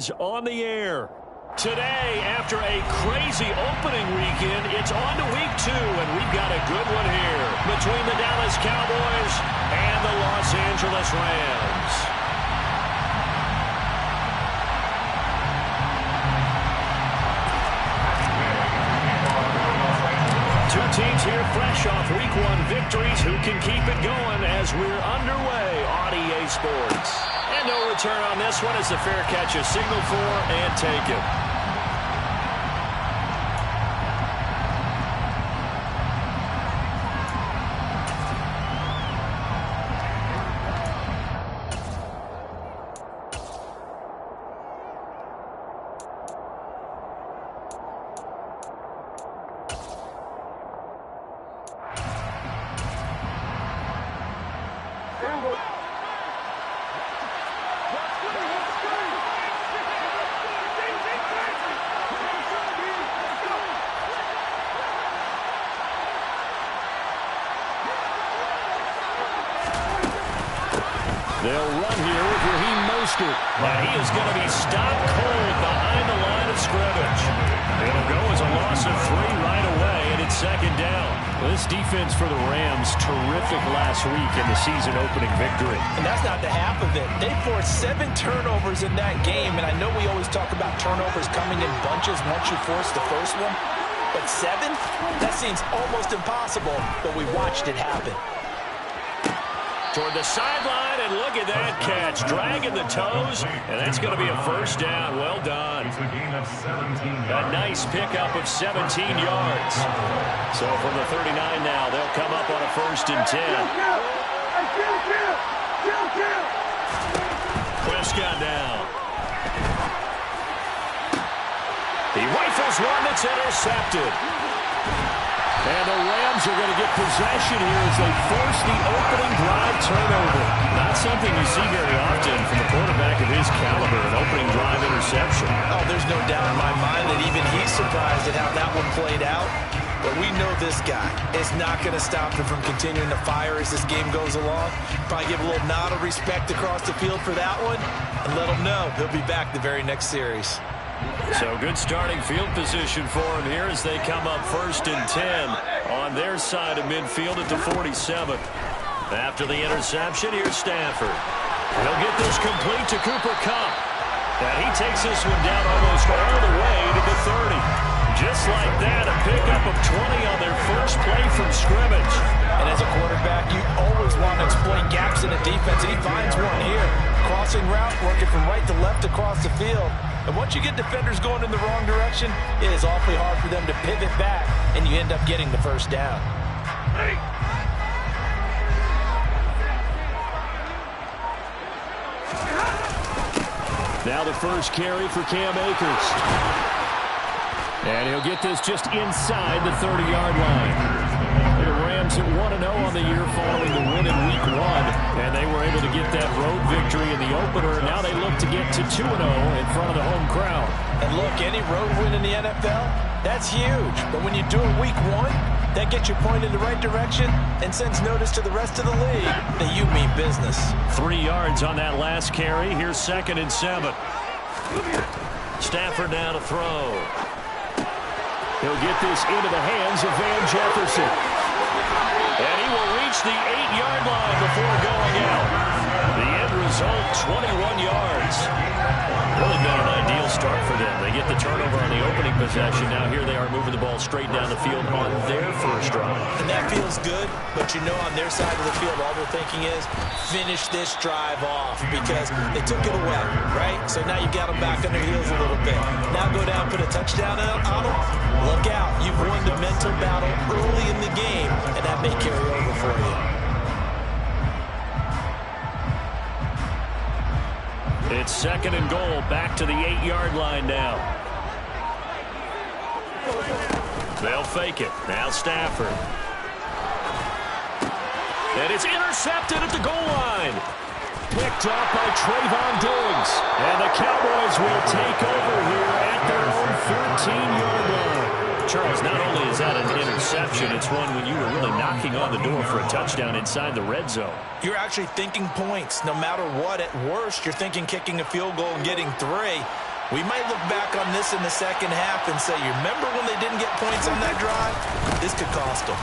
On the air. Today, after a crazy opening weekend, it's on to week 2, and we've got a good one here between the Dallas Cowboys and the Los Angeles Rams. Two teams here fresh off week 1 victories. Who can keep it going as we're underway on EA Sports? And no return on this one as the fair catch is signaled for and taken. They'll run here with Raheem Mostert. And he is going to be stopped cold behind the line of scrimmage. It'll go as a loss of 3 right away, and it's second down. Well, this defense for the Rams, terrific last week in the season-opening victory. And that's not the half of it. They forced 7 turnovers in that game, and I know we always talk about turnovers coming in bunches once you force the first one. But 7? That seems almost impossible, but we watched it happen. Toward the sideline, and look at that catch. Dragging the toes, and that's going to be a first down. Well done. A nice pickup of 17 yards. So from the 39 now, they'll come up on a 1st and 10. Prescott down. He rifles one that's intercepted. And the Rams are going to get possession here as they force the opening drive turnover. Not something you see very often from a quarterback of his caliber, an opening drive interception. Oh, there's no doubt in my mind that even he's surprised at how that one played out. But we know this guy is not going to stop him from continuing to fire as this game goes along. Probably give a little nod of respect across the field for that one and let him know he'll be back the very next series. So good starting field position for him here as they come up 1st and 10 on their side of midfield at the 47. After the interception, here's Stafford. He'll get this complete to Cooper Kupp. And he takes this one down almost all the way to the 30. Just like that, a pickup of 20 on their first play from scrimmage. And as a quarterback, you always want to exploit gaps in the defense. And he finds one here. Crossing route, working from right to left across the field. And once you get defenders going in the wrong direction, it is awfully hard for them to pivot back, and you end up getting the first down. Now the first carry for Cam Akers. And he'll get this just inside the 30-yard line. The Rams at 1-0 on the year following the win in week 1. And they were able to get that road victory in the opener. Now they look to get to 2-0 in front of the home crowd. And look, any road win in the NFL, that's huge. But when you do it week 1, that gets you pointed in the right direction and sends notice to the rest of the league that you mean business. 3 yards on that last carry. Here's 2nd and 7. Stafford now to throw. He'll get this into the hands of Van Jefferson. And he will reach the 8-yard line before going out. The end result, 21 yards. Really been an ideal start for them. They get the turnover on the opening possession. Now here they are moving the ball straight down the field on their first drive. And that feels good, but you know on their side of the field, all they're thinking is finish this drive off because they took it away, right? So now you got them back on their heels a little bit. Now go down, put a touchdown on them. Look out. You've won the mental battle early in the game, and that may carry over for you. It's 2nd and goal, back to the 8-yard line now. They'll fake it. Now Stafford. And it's intercepted at the goal line. Picked off by Trayvon Diggs. And the Cowboys will take over here at their own 14-yard line. Charles, not only is that an interception, it's one when you were really knocking on the door for a touchdown inside the red zone. You're actually thinking points. No matter what, at worst, you're thinking kicking a field goal and getting 3. We might look back on this in the second half and say, you remember when they didn't get points on that drive? This could cost them.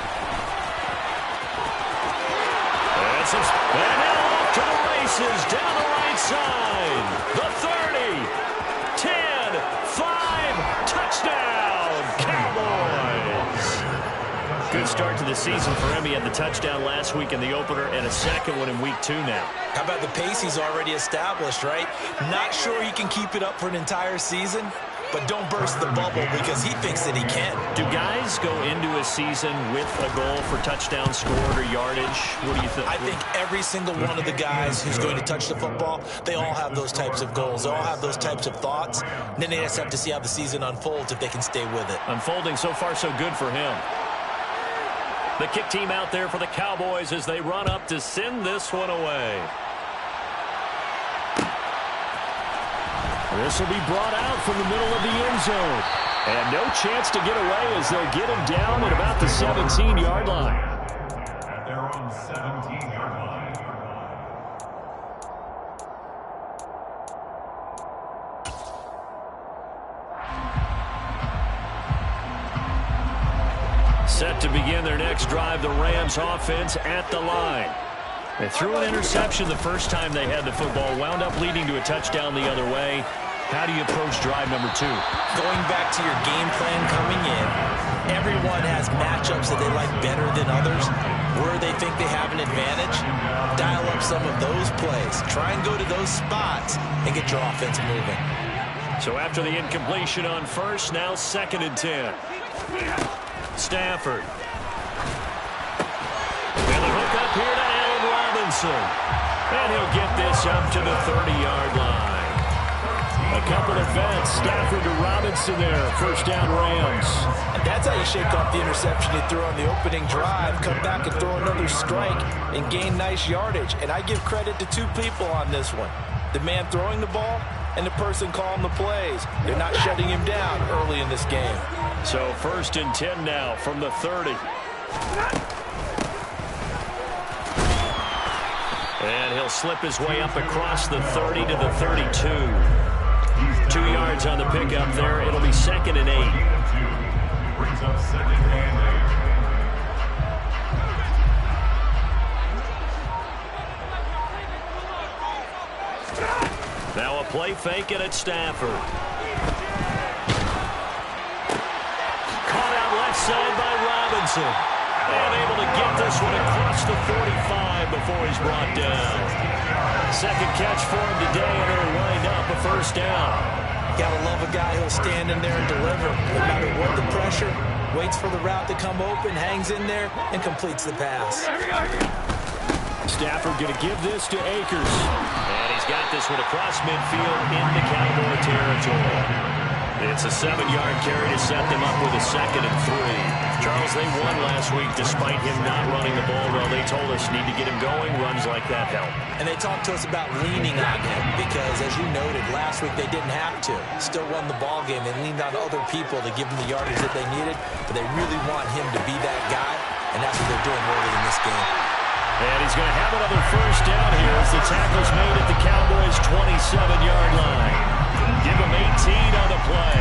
And now off to the races down the right side. The 30, 10, 5, touchdown, Cowboys. Good start to the season for him. He had the touchdown last week in the opener and a second one in week 2 now. How about the pace he's already established, right? Not sure he can keep it up for an entire season, but don't burst the bubble because he thinks that he can. Do guys go into a season with a goal for touchdown scored or yardage? What do you think? I think every single one of the guys who's going to touch the football, they all have those types of goals. They all have those types of thoughts. And then they just have to see how the season unfolds if they can stay with it. Unfolding so far so good for him. The kick team out there for the Cowboys as they run up to send this one away. This will be brought out from the middle of the end zone. And no chance to get away as they'll get him down at about the 17-yard line. At their own 17-yard line. Set to begin their next drive, the Rams offense at the line. They threw an interception the first time they had the football, wound up leading to a touchdown the other way. How do you approach drive number 2? Going back to your game plan coming in, everyone has matchups that they like better than others. Where they think they have an advantage, dial up some of those plays. Try and go to those spots and get your offense moving. So after the incompletion on first, now 2nd and 10. Stafford. And the hook up here to Allen Robinson. And he'll get this up to the 30-yard line. A couple of vets, Stafford to Robinson there. First down, Rams. And that's how you shake off the interception you threw on the opening drive. Come back and throw another strike and gain nice yardage. And I give credit to 2 people on this one. The man throwing the ball and the person calling the plays. They're not shutting him down early in this game. So 1st and 10 now from the 30. And he'll slip his way up across the 30 to the 32. 2 yards on the pickup there. It'll be 2nd and 8. Brings up 2nd and 8. Now a play fake and it's Stafford. Caught out left side by Robinson. And able to get this one across the 45 before he's brought down. Second catch for him today, and it'll wind up a first down. Gotta love a guy who'll stand in there and deliver. No matter what the pressure, waits for the route to come open, hangs in there, and completes the pass. Stafford going to give this to Akers. And he's got this one across midfield into Cowboy territory. It's a 7-yard carry to set them up with a 2nd and 3. Charles, they won last week despite him not running the ball well. They told us need to get him going. Runs like that help. And they talked to us about leaning on him because, as you noted, last week they didn't have to. Still won the ball game. They leaned on other people to give them the yardage that they needed, but they really want him to be that guy, and that's what they're doing early in this game. And he's going to have another first down here as the tackle's made at the Cowboys' 27-yard line. Give him 18 on the play.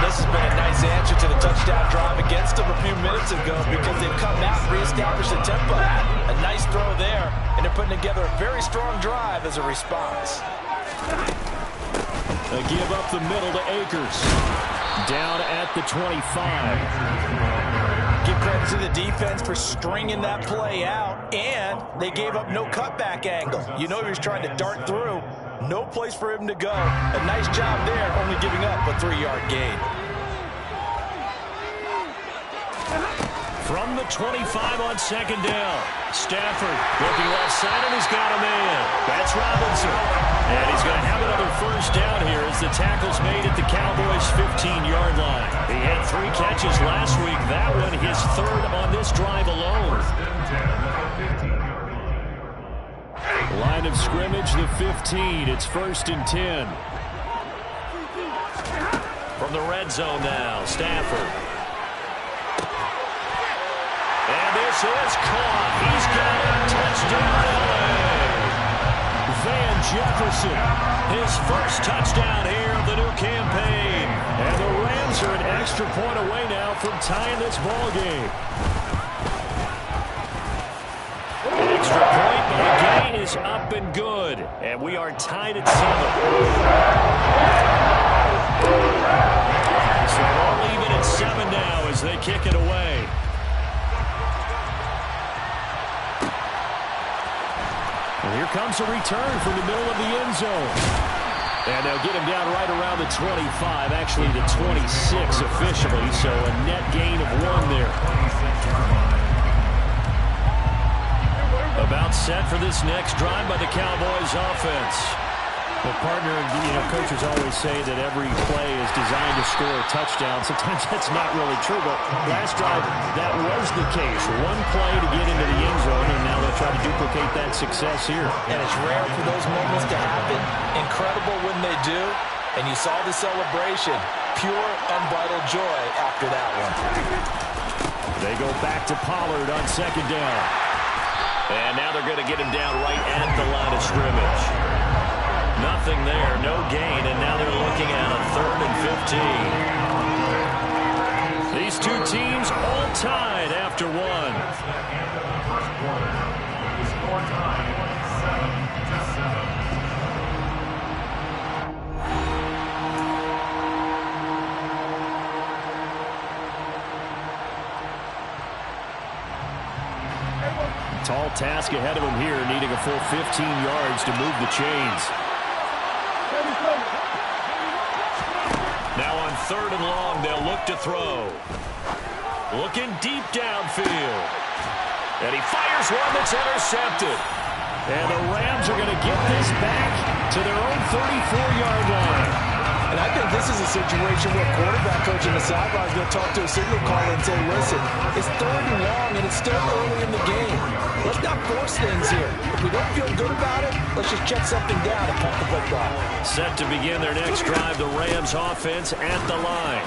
This has been a nice answer to the touchdown drive against them a few minutes ago because they've come out and reestablished the tempo. A nice throw there, and they're putting together a very strong drive as a response. They give up the middle to Akers. Down at the 25. Give credit to the defense for stringing that play out, and they gave up no cutback angle. You know he was trying to dart through. No place for him to go. A nice job there, only giving up a 3-yard gain. From the 25 on 2nd down. Stafford looking left side, and he's got a man. That's Robinson. And he's going to have another first down here as the tackle's made at the Cowboys' 15-yard line. He had 3 catches last week. That one his 3rd on this drive alone. Line of scrimmage, the 15. It's 1st and 10. From the red zone now, Stafford. And this is caught. He's got a touchdown. Van Jefferson, his first touchdown here of the new extra point away now from tying this ball game. Extra point by Gain is up and good. And we are tied at 7. So all even at 7 now as they kick it away. And here comes a return from the middle of the end zone. And they'll get him down right around the 25, actually the 26 officially, so a net gain of 1 there. About set for this next drive by the Cowboys offense. Well, partner, coaches always say that every play is designed to score a touchdown. Sometimes that's not really true, but last drive, that was the case. One play to get into the end zone, and now they'll try to duplicate that success here. And it's rare for those moments to happen. Incredible when they do. And you saw the celebration. Pure, unbridled joy after that one. They go back to Pollard on second down. And now they're going to get him down right at the line of scrimmage. Nothing there, no gain, and now they're looking at a 3rd and 15. These two teams all tied after 1. Tall task ahead of him here, needing a full 15 yards to move the chains. Now on 3rd and long, they'll look to throw. Looking deep downfield. And he fires one that's intercepted. And the Rams are going to get this back to their own 34-yard line. And I think this is a situation where quarterback coach in the sideline is going to talk to a signal caller and say, listen, it's 3rd and long and it's still early in the game. Let's not force things here. If we don't feel good about it, let's just check something down and punt the football. Set to begin their next drive, the Rams offense at the line.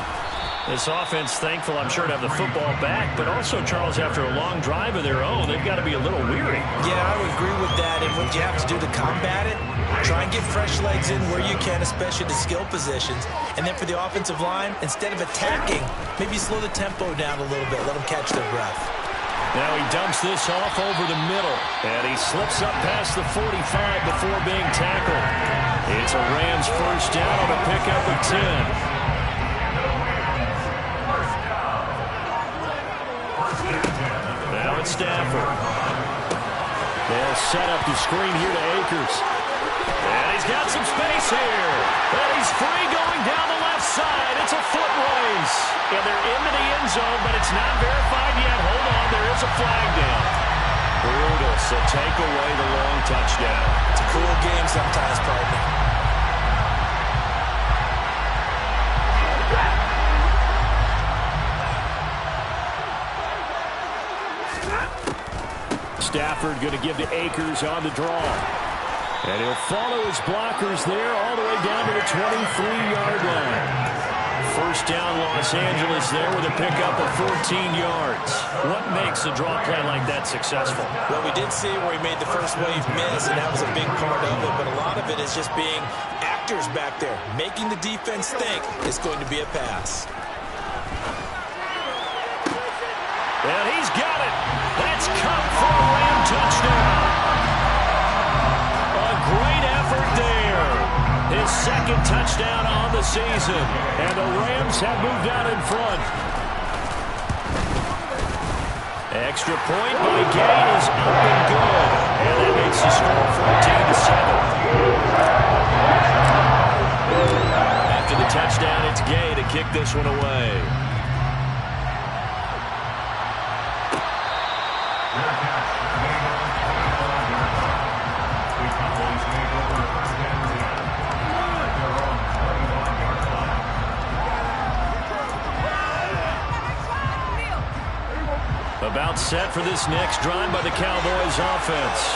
This offense, thankful, I'm sure, to have the football back, but also, Charles, after a long drive of their own, they've got to be a little weary. Yeah, I would agree with that. And what you have to do to combat it, try and get fresh legs in where you can, especially the skill positions. And then for the offensive line, instead of attacking, maybe slow the tempo down a little bit, let them catch their breath. Now he dumps this off over the middle, and he slips up past the 45 before being tackled. It's a Rams first down on a pickup of 10. Now it's Stafford. They'll set up the screen here to Akers. And he's got some space here. And he's free going down the left side. It's a foot race. And they're into the end zone, but it's not verified yet. Hold on, there is a flag down. Brutal, so take away the long touchdown. It's a cool game sometimes, partner. Stafford going to give to Akers on the draw. And he'll follow his blockers there all the way down to the 23-yard line. First down, Los Angeles there with a pickup of 14 yards. What makes a draw play like that successful? Well, we did see where he made the first wave miss, and that was a big part of it. But a lot of it is just being actors back there, making the defense think it's going to be a pass. And he's got it. That's caught for a Ram touchdown. A great effort there. His second touchdown on the season. And the Rams have moved out in front. Extra point by Gay is up and good. And that makes the score 14-7. After the touchdown, it's Gay to kick this one away. About set for this next drive by the Cowboys offense.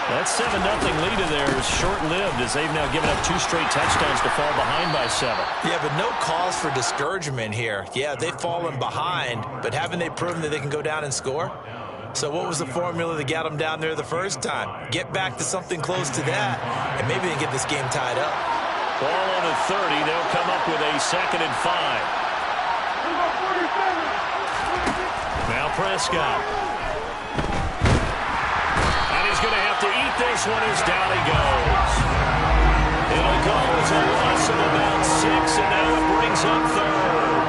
That 7-0 lead of theirs short-lived as they've now given up 2 straight touchdowns to fall behind by 7. Yeah, but no cause for discouragement here. Yeah, they've fallen behind, but haven't they proven that they can go down and score? So what was the formula that got them down there the first time? Get back to something close to that, and maybe they get this game tied up. Ball on the 30. They'll come up with a 2nd and 5. Prescott. And he's going to have to eat this one as down he goes. It'll go as a loss of about 6, and now it brings up third.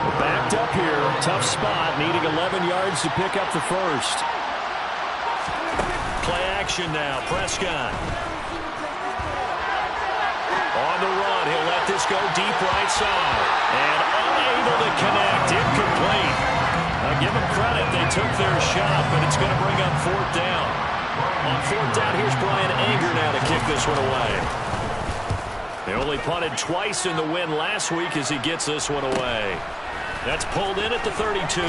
We're backed up here. Tough spot, needing 11 yards to pick up the first. Play action now. Prescott. On the run, he'll let this go deep right side. And unable to connect, incomplete. Give them credit, they took their shot, but it's going to bring up 4th down. On 4th down, here's Brian Anger now to kick this one away. They only punted twice in the win last week as he gets this one away. That's pulled in at the 32.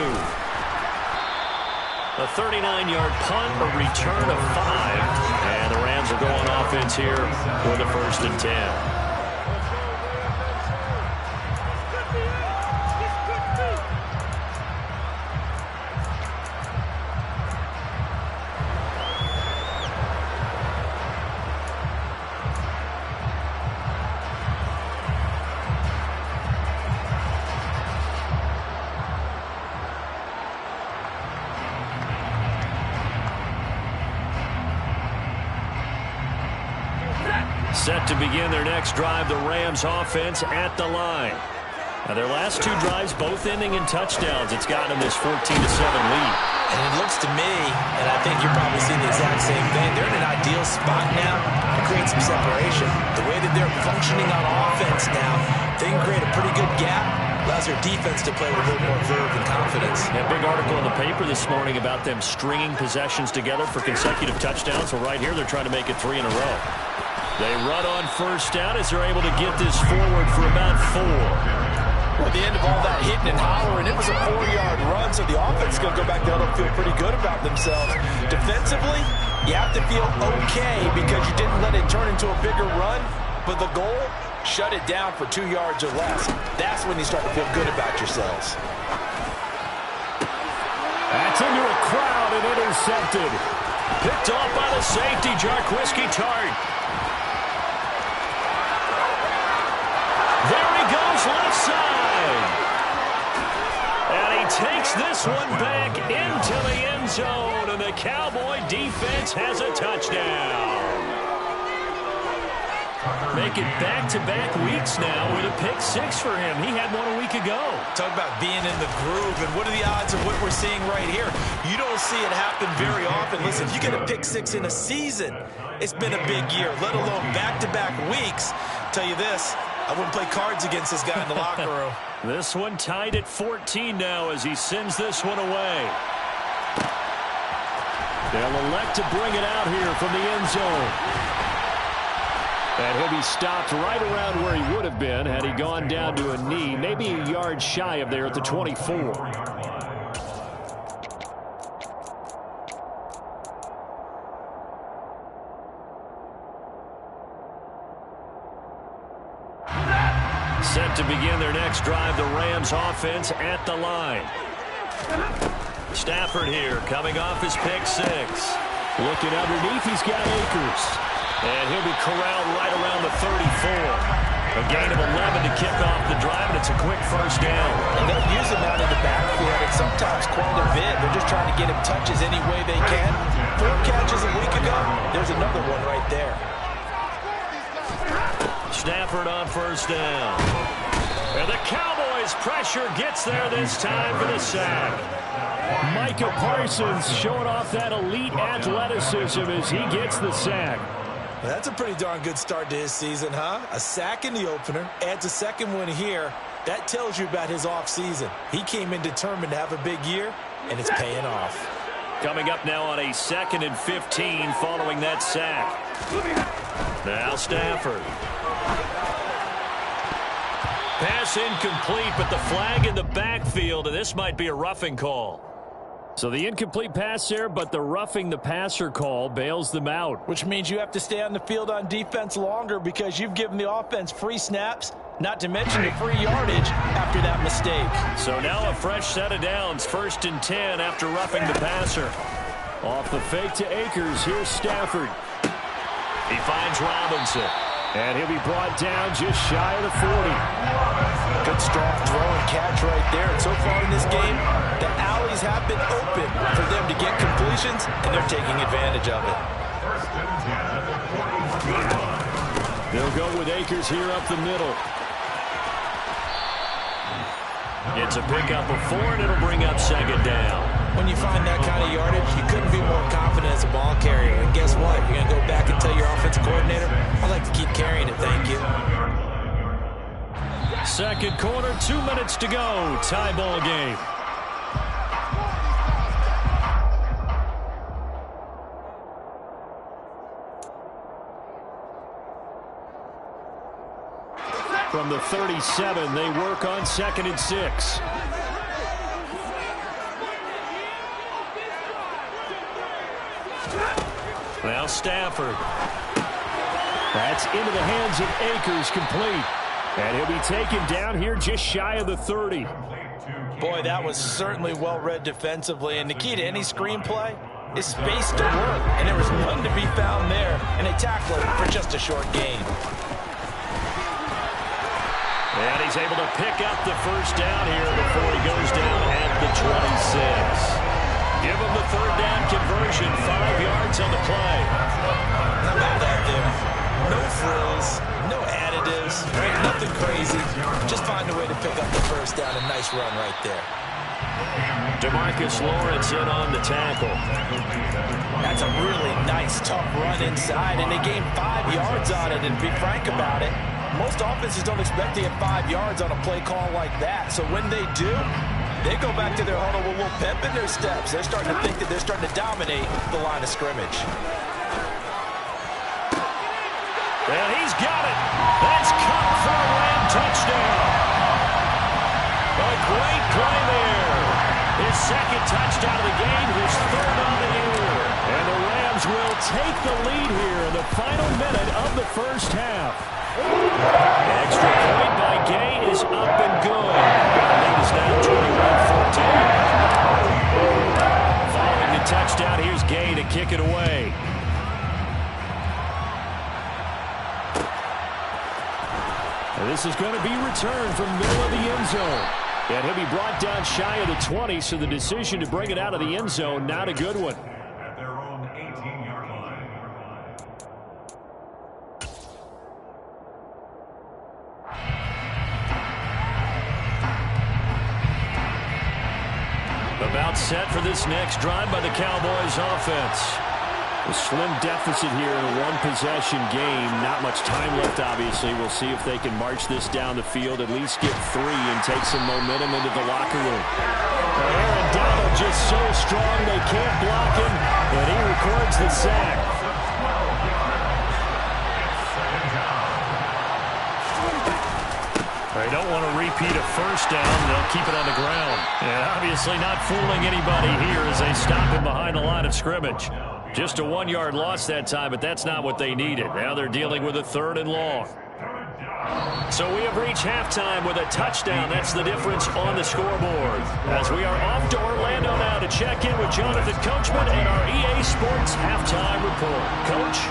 A 39-yard punt, a return of 5. And the Rams are going offense here with the 1st and 10. Set to begin their next drive, the Rams offense at the line. Now their last 2 drives both ending in touchdowns. It's gotten them this 14-7 lead. And it looks to me, and I think you're probably seeing the exact same thing, they're in an ideal spot now to create some separation. The way that they're functioning on offense now, they can create a pretty good gap. Allows their defense to play with a little more verve and confidence. A big article in the paper this morning about them stringing possessions together for consecutive touchdowns. Well, right here they're trying to make it 3 in a row. They run on 1st down as they're able to get this forward for about 4. Well, at the end of all that hitting and hollering, it was a 4-yard run, so the offense is going to go back there and feel pretty good about themselves. Defensively, you have to feel okay because you didn't let it turn into a bigger run, but the goal, shut it down for 2 yards or less. That's when you start to feel good about yourselves. That's into a crowd and intercepted. Picked off by the safety, Jarquiski Tart. There he goes, left side. And he takes this one back into the end zone, and the Cowboy defense has a touchdown. Making back-to-back weeks now with a pick 6 for him. He had one a week ago. Talk about being in the groove, and what are the odds of what we're seeing right here? You don't see it happen very often. Listen, if you get a pick 6 in a season, it's been a big year, let alone back-to-back weeks. Tell you this, I wouldn't play cards against this guy in the locker room. This one tied at 14 now as he sends this one away. They'll elect to bring it out here from the end zone. And he'll be stopped right around where he would have been had he gone down to a knee, maybe a yard shy of there at the 24. Set to begin their next drive, the Rams offense at the line. Stafford here, coming off his pick 6. Looking underneath, he's got Akers. And he'll be corralled right around the 34. A gain of 11 to kick off the drive, and it's a quick 1st down. And they'll use him out in the backfield, and sometimes quite a bit. They're just trying to get him touches any way they can. 4 catches a week ago. There's another one right there. Stafford on 1st down. And the Cowboys' pressure gets there this time for the sack. Micah Parsons showing off that elite athleticism as he gets the sack. Well, that's a pretty darn good start to his season, huh? A sack in the opener, adds a second one here. That tells you about his offseason. He came in determined to have a big year, and it's paying off. Coming up now on a 2nd and 15 following that sack. Now Stafford. Pass incomplete, but the flag in the backfield, and this might be a roughing call. So the incomplete pass there, but the roughing the passer call bails them out. Which means you have to stay on the field on defense longer because you've given the offense free snaps, not to mention the free yardage after that mistake. So now a fresh set of downs, 1st and 10 after roughing the passer. Off the fake to Akers, here's Stafford. He finds Robinson. And he'll be brought down just shy of the 40. Good, strong throw and catch right there. And so far in this game, the alleys have been open for them to get completions, and they're taking advantage of it. They'll go with Akers here up the middle. It's a pickup of 4, and it'll bring up second down. When you find that kind of yardage, you couldn't be more confident as a ball carrier. And guess what? You're going to go back and tell your offensive coordinator, I'd like to keep carrying it, thank you. Second quarter, 2 minutes to go. Tie ball game. From the 37, they work on 2nd and 6. Now Stafford. That's into the hands of Akers, complete. And he'll be taken down here just shy of the 30. Boy, that was certainly well-read defensively. And the key to any screenplay is space to work. And there was none to be found there. And they tackle it for just a short gain. And he's able to pick up the first down here before he goes down at the 26. Give him the third down conversion, 5 yards on the play. How about that there? No frills, no additives, right? Nothing crazy. Just find a way to pick up the first down. A nice run right there. DeMarcus Lawrence in on the tackle. That's a really nice, tough run inside, and they gained 5 yards on it. And to be frank about it, most offenses don't expect to get 5 yards on a play call like that. So when they do, they go back to their huddle with a little pep in their steps. They're starting to think that they're starting to dominate the line of scrimmage. And he's got it. That's caught for a Ram touchdown. A great play there. His second touchdown of the game, his third on the year. And the Rams will take the lead here in the final minute of the first half. Extra point by Gay is up and good. The lead is now 21-14. Following the touchdown, here's Gay to kick it away. And this is going to be returned from middle of the end zone. And he'll be brought down shy of the 20, so the decision to bring it out of the end zone, not a good one. At their own 18-yard line. About set for this next drive by the Cowboys offense. A slim deficit here in a one-possession game. Not much time left, obviously. We'll see if they can march this down the field, at least get 3 and take some momentum into the locker room. Aaron Donald just so strong they can't block him, and he records the sack. They don't want to repeat a first down. They'll keep it on the ground. And obviously not fooling anybody here as they stop him behind the line of scrimmage. Just a 1-yard loss that time, but that's not what they needed. Now they're dealing with a 3rd and long. So we have reached halftime with a touchdown. That's the difference on the scoreboard. As we are off to Orlando now to check in with Jonathan Coachman and our EA Sports halftime report. Coach?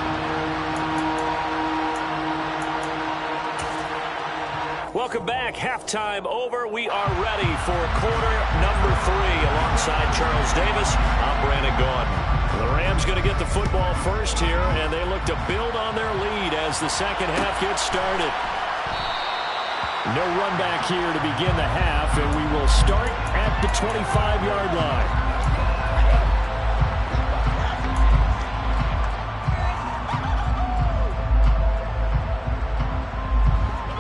Welcome back. Halftime over. We are ready for quarter number 3. Alongside Charles Davis, I'm Brandon Gaudin. The Rams going to get the football first here, and they look to build on their lead as the second half gets started. No run back here to begin the half, and we will start at the 25-yard line.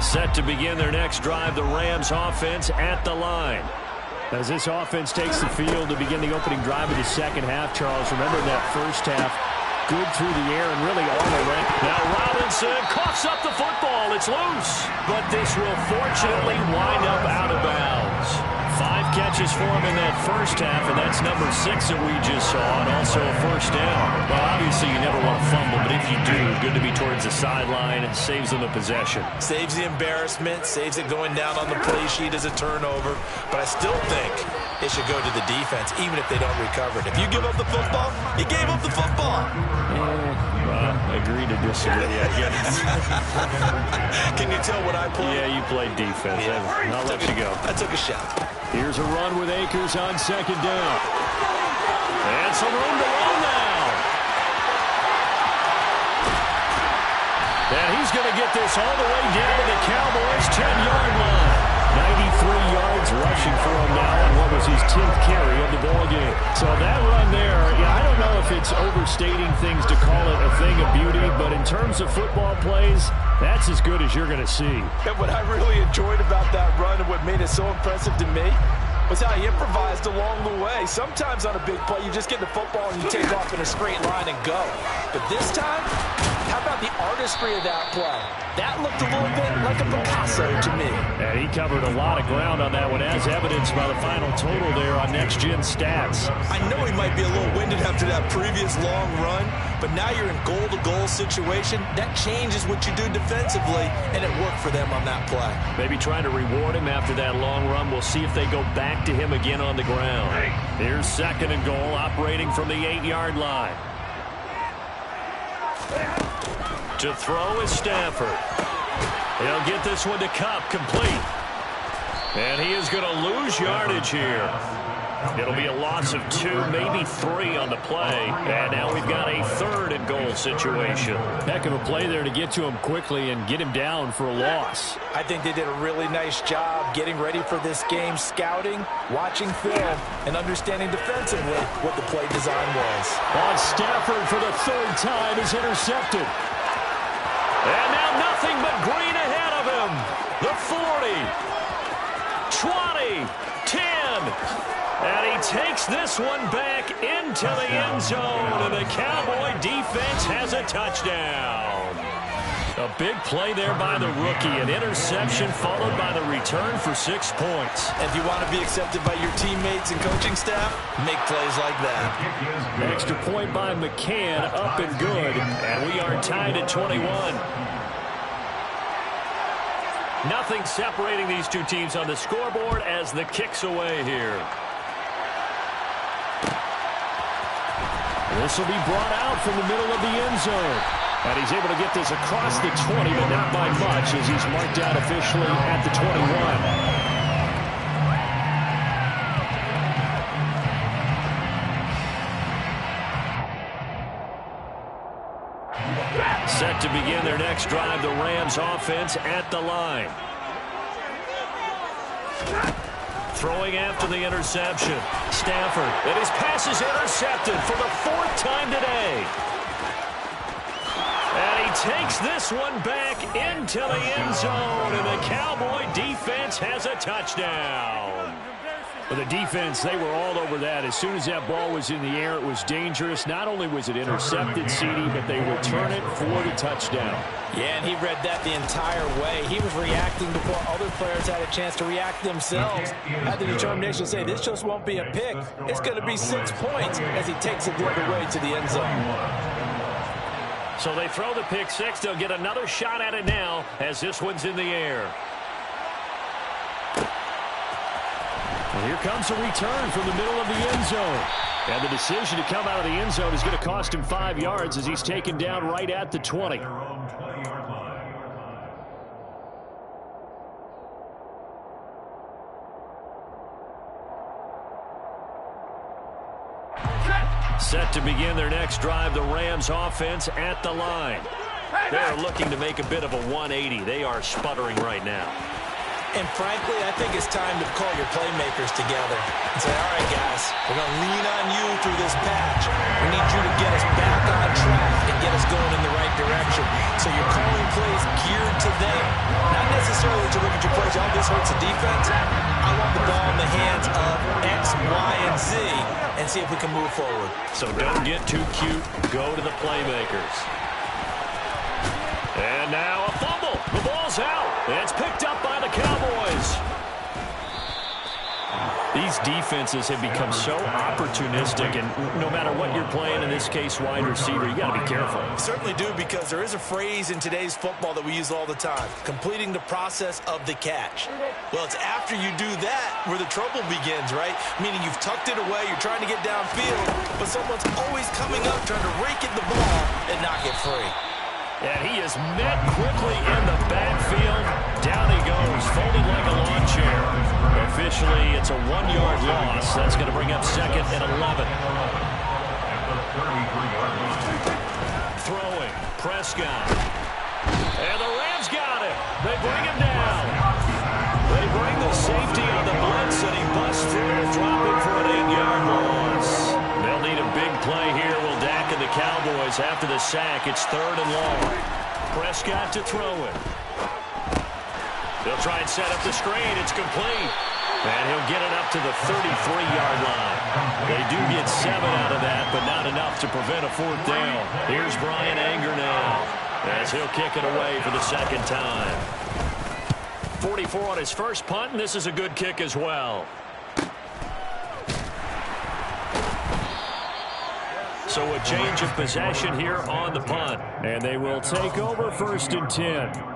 Set to begin their next drive, the Rams offense at the line. As this offense takes the field to begin the opening drive of the second half, Charles, remember that first half, good through the air and really all the way. Now Robinson coughs up the football. It's loose. But this will fortunately wind up out of bounds. 5 catches for him in that first half, and that's number 6 that we just saw, and also a first down. Well, obviously you never want to fumble, but if you do, good to be towards the sideline. It saves them the possession. Saves the embarrassment, saves it going down on the play sheet as a turnover. But I still think it should go to the defense, even if they don't recover it. If you give up the football, you gave up the football. Well, Agree to disagree, I guess. Can you tell what I played? Yeah, you played defense. Yeah. I'll let you go. I took a shot. Here's a run with Akers on second down. And some room to run now. And he's going to get this all the way down to the Cowboys' 10-yard line. 93 yards rushing for him now on what was his 10th carry of the ball game. So that run there, I don't know if it's overstating things to call it a thing of beauty, but in terms of football plays, that's as good as you're going to see. And what I really enjoyed about that run and what made it so impressive to me was how he improvised along the way. Sometimes on a big play, you just get the football and you take off in a straight line and go. But this time, how about the artistry of that play? That looked a little bit like a Picasso to me. And he covered a lot of ground on that one, as evidenced by the final total there on Next Gen Stats. I know he might be a little winded after that previous long run, but now you're in goal-to-goal situation. That changes what you do defensively, and it worked for them on that play. Maybe trying to reward him after that long run. We'll see if they go back to him again on the ground. Here's second and goal, operating from the 8-yard line. To throw is Stafford. He'll get this one to Kupp, complete. And he is going to lose yardage here. It'll be a loss of 2, maybe 3 on the play. And now we've got a third and goal situation. Heck of a play there to get to him quickly and get him down for a loss. I think they did a really nice job getting ready for this game, scouting, watching film, and understanding defensively what the play design was. On Stafford for the third time is intercepted. And now nothing but green ahead of him. The 40, 20, 10. And he takes this one back into the end zone. And the Cowboy defense has a touchdown. A big play there by the rookie. An interception followed by the return for 6 points. If you want to be accepted by your teammates and coaching staff, make plays like that. An extra point by McCann, up and good. And we are tied at 21. Nothing separating these two teams on the scoreboard as the kick's away here. This will be brought out from the middle of the end zone. And he's able to get this across the 20, but not by much, as he's marked out officially at the 21. Set to begin their next drive, the Rams offense at the line. Throwing after the interception. Stafford, and his pass is intercepted for the 4th time today. And he takes this one back into the end zone, and the Cowboy defense has a touchdown. For the defense, they were all over that. As soon as that ball was in the air, it was dangerous. Not only was it intercepted, CD, but they return it for the touchdown. Yeah, and he read that the entire way. He was reacting before other players had a chance to react themselves. Had the determination to say, this just won't be a pick. It's going to be 6 points as he takes it the other way to the end zone. So they throw the pick six. They'll get another shot at it now as this one's in the air. And here comes a return from the middle of the end zone. And the decision to come out of the end zone is going to cost him 5 yards as he's taken down right at the 20. Set to begin their next drive, the Rams offense at the line. They're looking to make a bit of a 180. They are sputtering right now. And frankly, I think it's time to call your playmakers together and say, all right, guys, we're going to lean on you through this patch. We need you to get us back on track and get us going in the right direction. So you're calling plays geared to them, not necessarily to look at your plays. Oh, this hurts the defense. I want the ball in the hands of X, Y, and Z and see if we can move forward. So don't get too cute. Go to the playmakers. And now a fumble. The ball's out. It's picked up by the Cowboys. These defenses have become so opportunistic, and no matter what you're playing, in this case wide receiver, you got to be careful. You certainly do, because there is a phrase in today's football that we use all the time, completing the process of the catch. Well, it's after you do that where the trouble begins, right? Meaning you've tucked it away, you're trying to get downfield, but someone's always coming up trying to rake at the ball and knock it free. And he is met quickly in the backfield. Down he goes, folded like a lawn chair. Officially, it's a 1-yard loss. That's going to bring up second and 11. Throwing, Prescott. And the Rams got it. They bring him down. They bring the safety on the blitz, and he busts through, dropping for an 8-yard loss. They'll need a big play here. Will Dak and the Cowboys after the sack. It's 3rd and long. Prescott to throw it. They'll try and set up the screen. It's complete. And he'll get it up to the 33-yard line. They do get 7 out of that, but not enough to prevent a 4th down. Here's Brian Anger now, as he'll kick it away for the 2nd time. 44 on his first punt, and this is a good kick as well. So a change of possession here on the punt. And they will take over 1st and 10.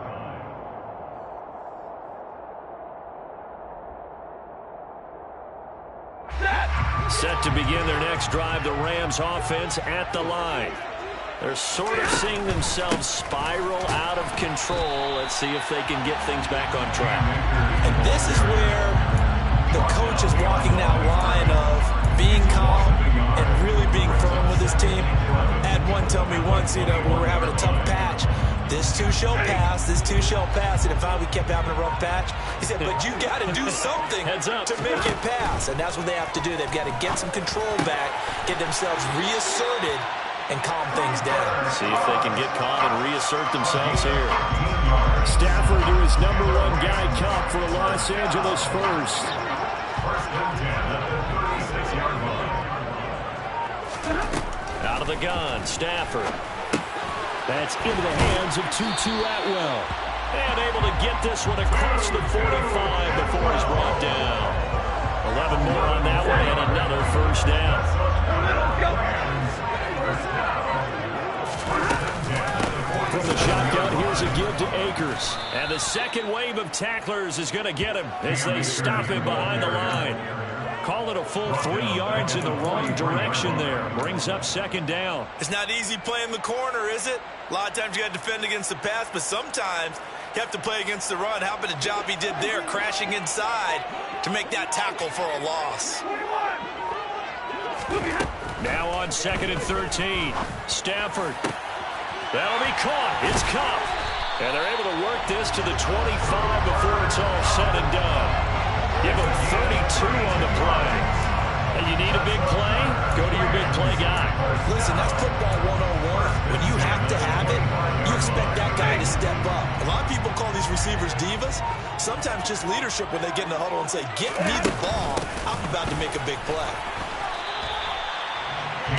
Set to begin their next drive, the Rams offense at the line. They're sort of seeing themselves spiral out of control. Let's see if they can get things back on track. And this is where the coach is walking that line of being calm and really being firm with his team. I had one tell me once, when we were having a tough patch, this too shall pass, this too shall pass. And if we kept having a rough patch, he said, but you got to do something to make it pass. And that's what they have to do. They've got to get some control back, get themselves reasserted, and calm things down. See if they can get calm and reassert themselves here. Stafford to his #1 guy Cup for Los Angeles first. Out of the gun, Stafford. That's into the hands of Tutu Atwell. And able to get this one across the 45 before he's brought down. 11 more on that one and another 1st down. From the shotgun, here's a give to Akers. And the second wave of tacklers is going to get him as they stop him behind the line. Call it a full 3 yards in the wrong direction there. Brings up 2nd down. It's not easy playing the corner, is it? A lot of times you got to defend against the pass, but sometimes you have to play against the run. How about the job he did there, crashing inside to make that tackle for a loss? Now on 2nd and 13. Stafford. That'll be caught. It's Cup. And they're able to work this to the 25 before it's all said and done. Give him 32 on the play. And you need a big play? Go to your big play guy. Listen, that's football 101. When you have to have it, you expect that guy to step up. A lot of people call these receivers divas. Sometimes just leadership when they get in the huddle and say, get me the ball. I'm about to make a big play.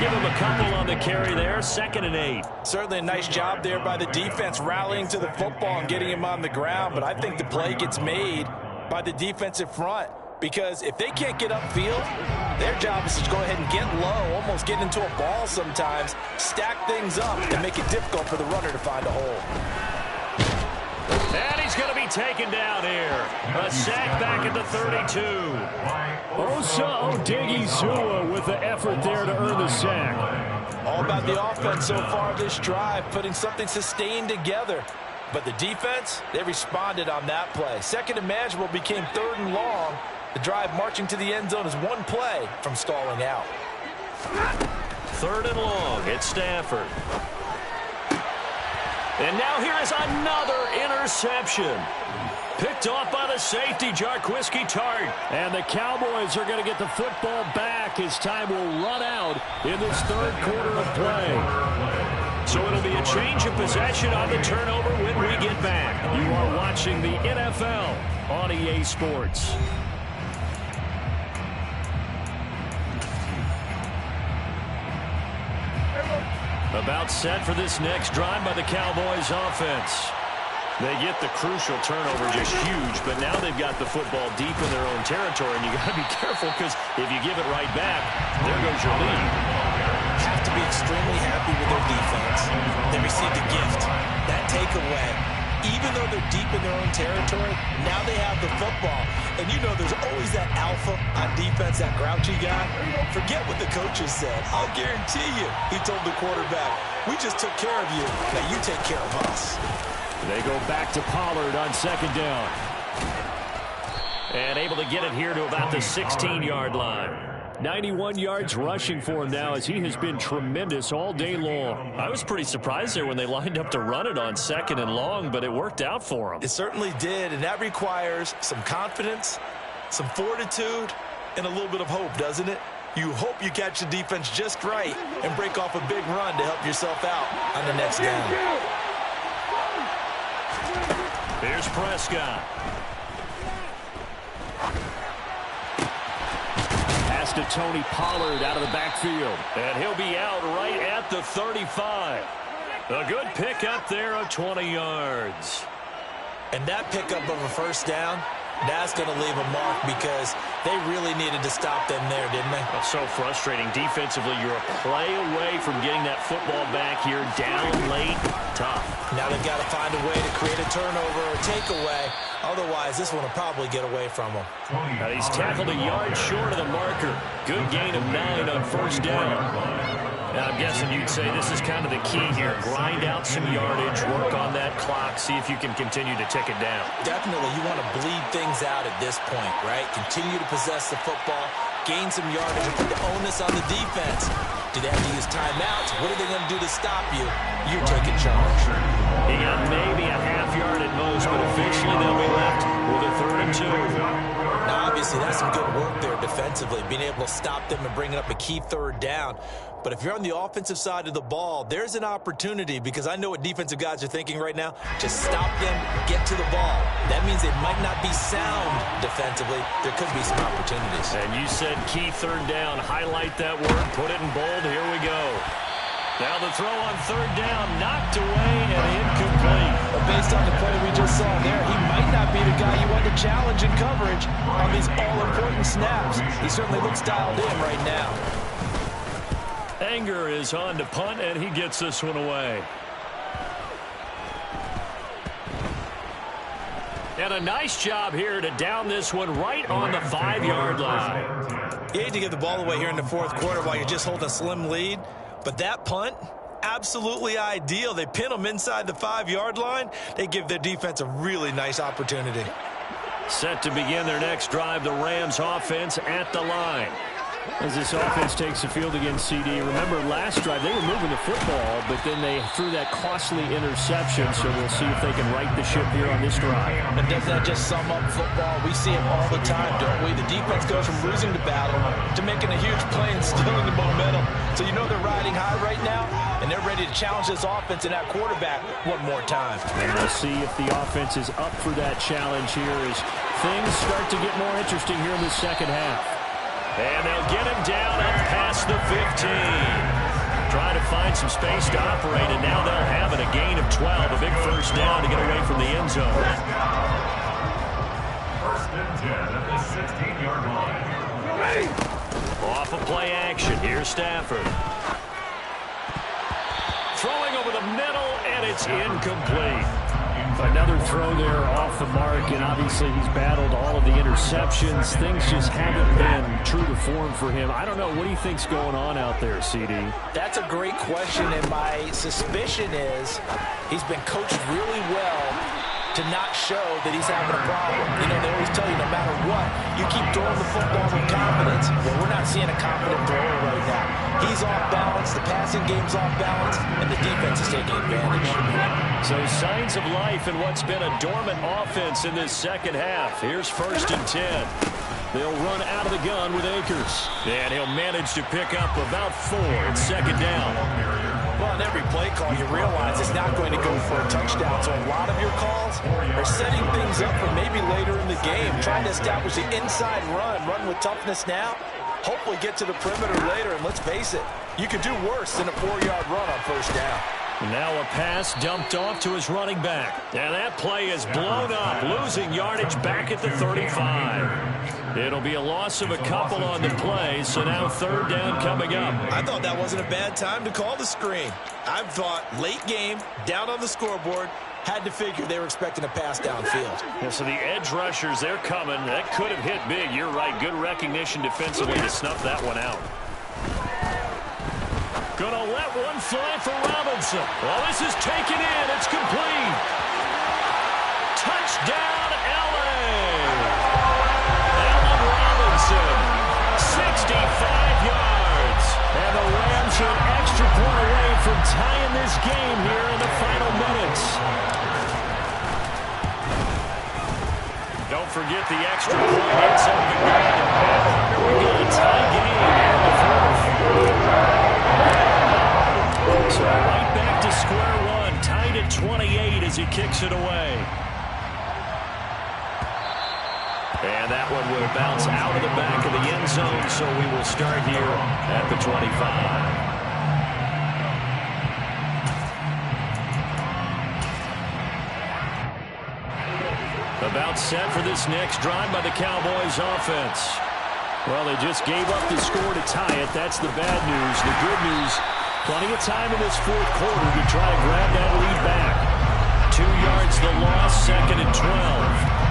Give him a couple on the carry there. 2nd and 8. Certainly a nice job there by the defense rallying to the football and getting him on the ground. But I think the play gets made by the defensive front, because if they can't get upfield, their job is to go ahead and get low, almost get into a ball sometimes, stack things up, and make it difficult for the runner to find a hole. And he's going to be taken down here. A sack back at the 32. Osa Odigizua with the effort there to earn the sack. All about the offense so far this drive, putting something sustained together. But the defense, they responded on that play. 2nd and manageable became 3rd and long. The drive marching to the end zone is one play from stalling out. 3rd and long. It's Stafford. And now here is another interception. Picked off by the safety, Jarquiski Tart. And the Cowboys are going to get the football back as time will run out in this 3rd quarter of play. So it'll be a change of possession on the turnover when we get back. You are watching the NFL on EA Sports. About set for this next drive by the Cowboys offense. They get the crucial turnover, just huge, but now they've got the football deep in their own territory, and you got to be careful because if you give it right back, there goes your lead. Have to be extremely happy with their defense. They received a gift. That takeaway, even though they're deep in their own territory, now they have the football. And you know there's always that alpha on defense, that grouchy guy. Forget what the coaches said. I'll guarantee you, he told the quarterback, we just took care of you. Now you take care of us. They go back to Pollard on second down. And able to get it here to about the 16-yard line. 91 yards rushing for him now as he has been tremendous all day long. I was pretty surprised there when they lined up to run it on second and long, but it worked out for him. It certainly did, and that requires some confidence, some fortitude, and a little bit of hope, doesn't it? You hope you catch the defense just right and break off a big run to help yourself out on the next down. Here's Prescott. To Tony Pollard out of the backfield. And he'll be out right at the 35. A good pickup there of 20 yards. And that pickup of a first down, that's going to leave a mark because they really needed to stop them there, didn't they? That's so frustrating. Defensively, you're a play away from getting that football back here down late. Tough. Now they've got to find a way to create a turnover or takeaway. Otherwise, this one will probably get away from him. He's tackled a yard short of the marker. Good gain of 9 on first down. Now, I'm guessing you'd say this is kind of the key here. Grind out some yardage, work on that clock, see if you can continue to tick it down. Definitely, you want to bleed things out at this point, right? Continue to possess the football, gain some yardage, and put the onus on the defense. Do they have to use timeouts? What are they going to do to stop you? You're taking charge. He got maybe a half yard at most, but officially they'll be left with a 3rd and 2. Now, obviously, that's some good work there defensively, being able to stop them and bringing up a key 3rd down. But if you're on the offensive side of the ball, there's an opportunity because I know what defensive guys are thinking right now. Just stop them, get to the ball. That means they might not be sound defensively. There could be some opportunities. And you said key 3rd down. Highlight that word. Put it in bold. Here we go. Now the throw on 3rd down, knocked away and incomplete. But based on the play we just saw there, he might not be the guy you want to challenge in coverage on these all-important snaps. He certainly looks dialed in right now. Anger is on to punt, and he gets this one away. And a nice job here to down this one right on the 5-yard line. You hate to give the ball away here in the 4th quarter while you're just holding a slim lead, but that punt, absolutely ideal. They pin them inside the 5-yard line. They give their defense a really nice opportunity. Set to begin their next drive, the Rams offense at the line. As this offense takes the field against CD. Remember, last drive, they were moving the football, but then they threw that costly interception, so we'll see if they can right the ship here on this drive. And doesn't that just sum up football? We see it all the time, don't we? The defense goes from losing the battle to making a huge play and stealing the momentum. So you know they're riding high right now, and they're ready to challenge this offense and that quarterback one more time. And we'll see if the offense is up for that challenge here as things start to get more interesting here in the second half. And they'll get him down up past the 15. Trying to find some space to operate, and now they'll have it. A gain of 12, a big first down to get away from the end zone. 1st and 10 at the 16-yard line. Off of play action, here's Stafford. Throwing over the middle, and it's incomplete. Another throw there off the mark, and obviously he's battled all of the interceptions. Things just haven't been true to form for him. I don't know. What do you think's going on out there, CD? That's a great question, and my suspicion is he's been coached really well to not show that he's having a problem. You know, they always tell you no matter what, you keep throwing the football with confidence. Well, we're not seeing a confident thrower right now. He's off balance, the passing game's off balance, and the defense is taking advantage. So signs of life in what's been a dormant offense in this second half. Here's 1st and 10. They'll run out of the gun with Akers. And he'll manage to pick up about 4 at 2nd down. Well, on every play call, you realize it's not going to go for a touchdown. So a lot of your calls are setting things up for maybe later in the game, trying to establish the inside run with toughness now, hopefully get to the perimeter later. And let's face it, you could do worse than a 4-yard run on 1st down. Now a pass dumped off to his running back. And that play is blown up, losing yardage back at the 35. It'll be a loss of a couple on the play, so now third down coming up. I thought that wasn't a bad time to call the screen. I thought late game, down on the scoreboard, had to figure they were expecting a pass downfield. Yeah, so the edge rushers, they're coming. That could have hit big. You're right. Good recognition defensively to snuff that one out. Gonna let one fly for Robinson. Well, this is taken in. It's complete. Touchdown, L.A. Allen Robinson, 65 yards. And the Rams are an extra point away from tying this game here in the final minutes. Don't forget the extra point. It's up to here we go. A tie game in the fourth. So right back to square one, tied at 28 as he kicks it away. And that one will bounce out of the back of the end zone, so we will start here at the 25. About set for this next drive by the Cowboys offense. Well, they just gave up the score to tie it. That's the bad news. The good news, plenty of time in this fourth quarter to try to grab that lead back. 2 yards the loss, 2nd and 12.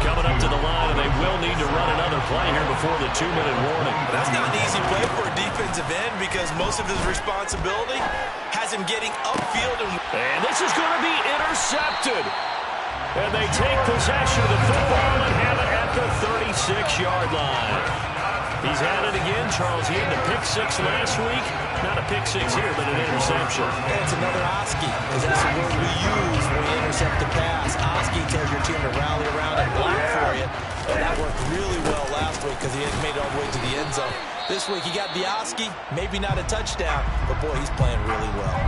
Coming up to the line, and they will need to run another play here before the 2-minute warning. That's not an easy play for a defensive end because most of his responsibility has him getting upfield. And this is going to be intercepted. And they take possession of the football and have it at the 36-yard line. He's had it again, Charles. He had the pick six last week. Not a pick six here, but an interception. And it's another Oski, because that's the word we use when we intercept the pass. Oski tells your team to rally around and block for you. And that worked really well last week because he hadn't made it all the way to the end zone. This week he got the Oski, maybe not a touchdown, but boy, he's playing really well.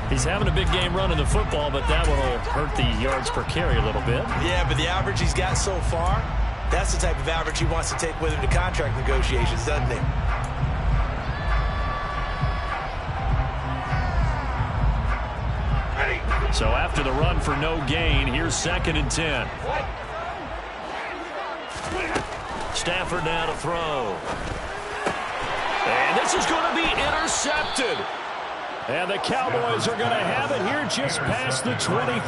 He's having a big game running the football, but that one will hurt the yards per carry a little bit. Yeah, but the average he's got so far, that's the type of average he wants to take with him to contract negotiations, doesn't he? So after the run for no gain, here's 2nd and 10. Stafford now to throw. And this is going to be intercepted. And the Cowboys are going to have it here just past the 25.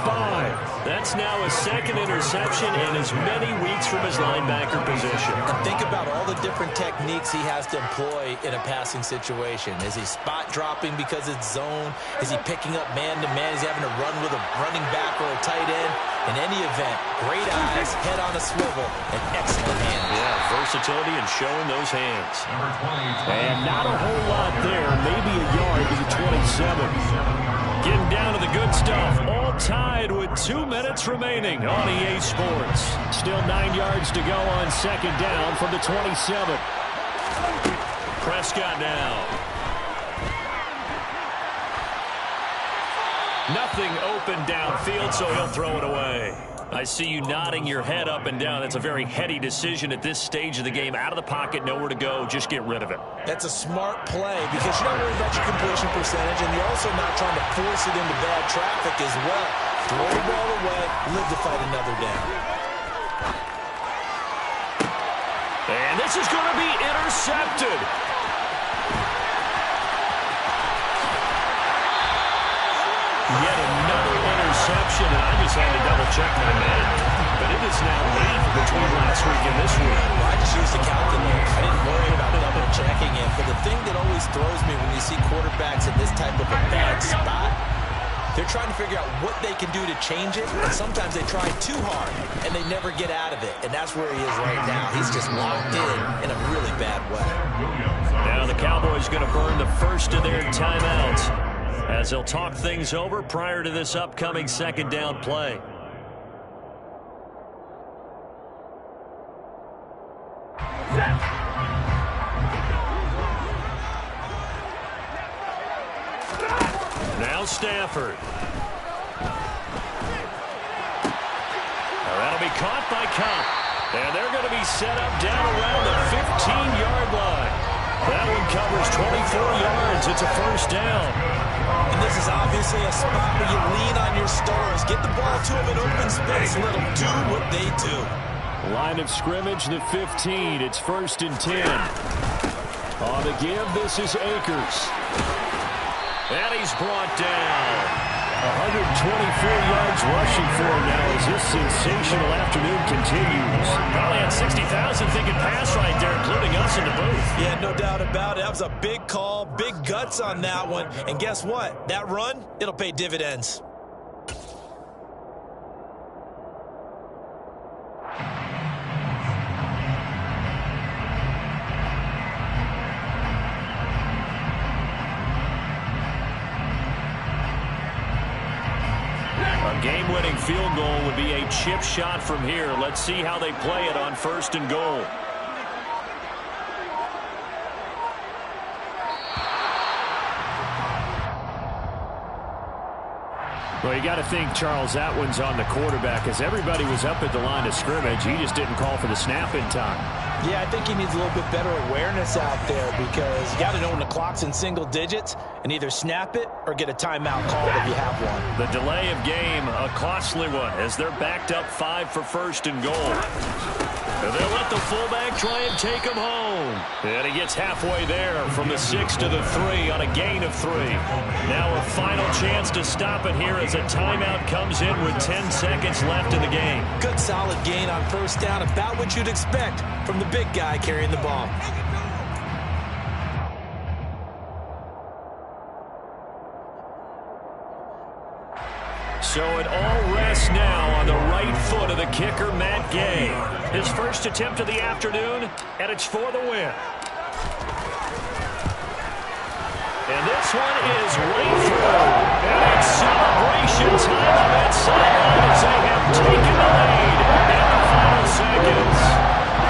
That's now his 2nd interception in as many weeks from his linebacker position. And think about all the different techniques he has to employ in a passing situation. Is he spot dropping because it's zone? Is he picking up man-to-man? Is he having to run with a running back or a tight end? In any event, great eyes, head on a swivel, and excellent hands. Yeah, versatility and showing those hands. And not a whole lot there. Maybe a yard to the 27. Getting down to the good stuff. All tied with 2 minutes remaining on EA Sports. Still 9 yards to go on 2nd down from the 27. Prescott now. Nothing open downfield, so he'll throw it away. I see you nodding your head up and down. That's a very heady decision at this stage of the game. Out of the pocket, nowhere to go. Just get rid of it. That's a smart play because you're not worried about your completion percentage, and you're also not trying to force it into bad traffic as well. Throw the ball away, live to fight another down. And this is going to be intercepted. Yet another interception, and I just had to double-check my math. But it is now 8 between last week and this week. Well, I just used the calculator. I didn't worry about double-checking it. But the thing that always throws me when you see quarterbacks in this type of a bad spot, they're trying to figure out what they can do to change it. And sometimes they try too hard, and they never get out of it. And that's where he is right now. He's just locked in a really bad way. Now the Cowboys going to burn the first of their timeouts, as they'll talk things over prior to this upcoming 2nd down play. Now Stafford. Now that'll be caught by Cup. And they're going to be set up down around the 15-yard line. That one covers 24 yards. It's a 1st down. And this is obviously a spot where you lean on your stars. Get the ball to them in open space. Let them do what they do. Line of scrimmage, the 15. It's 1st and 10. On the give, this is Akers. And he's brought down. 124 yards rushing for him now as this sensational afternoon continues. Probably had 60,000 thinking pass right there, including us in the booth. Yeah, no doubt about it. That was a big call, big guts on that one. And guess what? That run, it'll pay dividends. A game-winning field goal would be a chip shot from here. Let's see how they play it on 1st and goal. Well, you got to think, Charles, that one's on the quarterback as everybody was up at the line of scrimmage. He just didn't call for the snap in time. Yeah, I think he needs a little bit better awareness out there because you got to know when the clock's in single digits and either snap it or get a timeout called if you have one. The delay of game, a costly one, as they're backed up 5 for 1st and goal. And they'll let the fullback try and take him home. And he gets halfway there from the 6 to the 3 on a gain of 3. Now a final chance to stop it here as a timeout comes in with 10 seconds left in the game. Good solid gain on 1st down, about what you'd expect from the big guy carrying the ball. So it all rests now on the right foot of the kicker, Matt Gay. His first attempt of the afternoon, and it's for the win. And this one is right through. And it's celebration time on that sideline as they have taken the lead in the final seconds.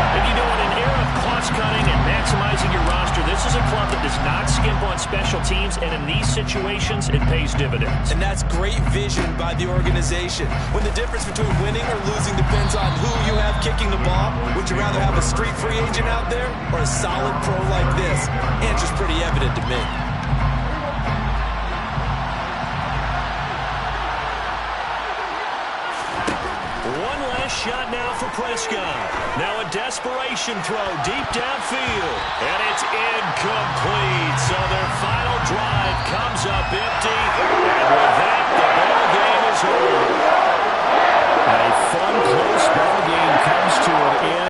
And you know, in an era of cost-cutting and maximizing your roster, this is a club that does not skimp on special teams, and in these situations, it pays dividends. And that's great vision by the organization. When the difference between winning or losing depends on who you have kicking the ball, would you rather have a street free agent out there or a solid pro like this? Answer's pretty evident to me. One last shot now for Prescott. Now a desperation throw deep downfield. And it's incomplete. So their final drive comes up empty.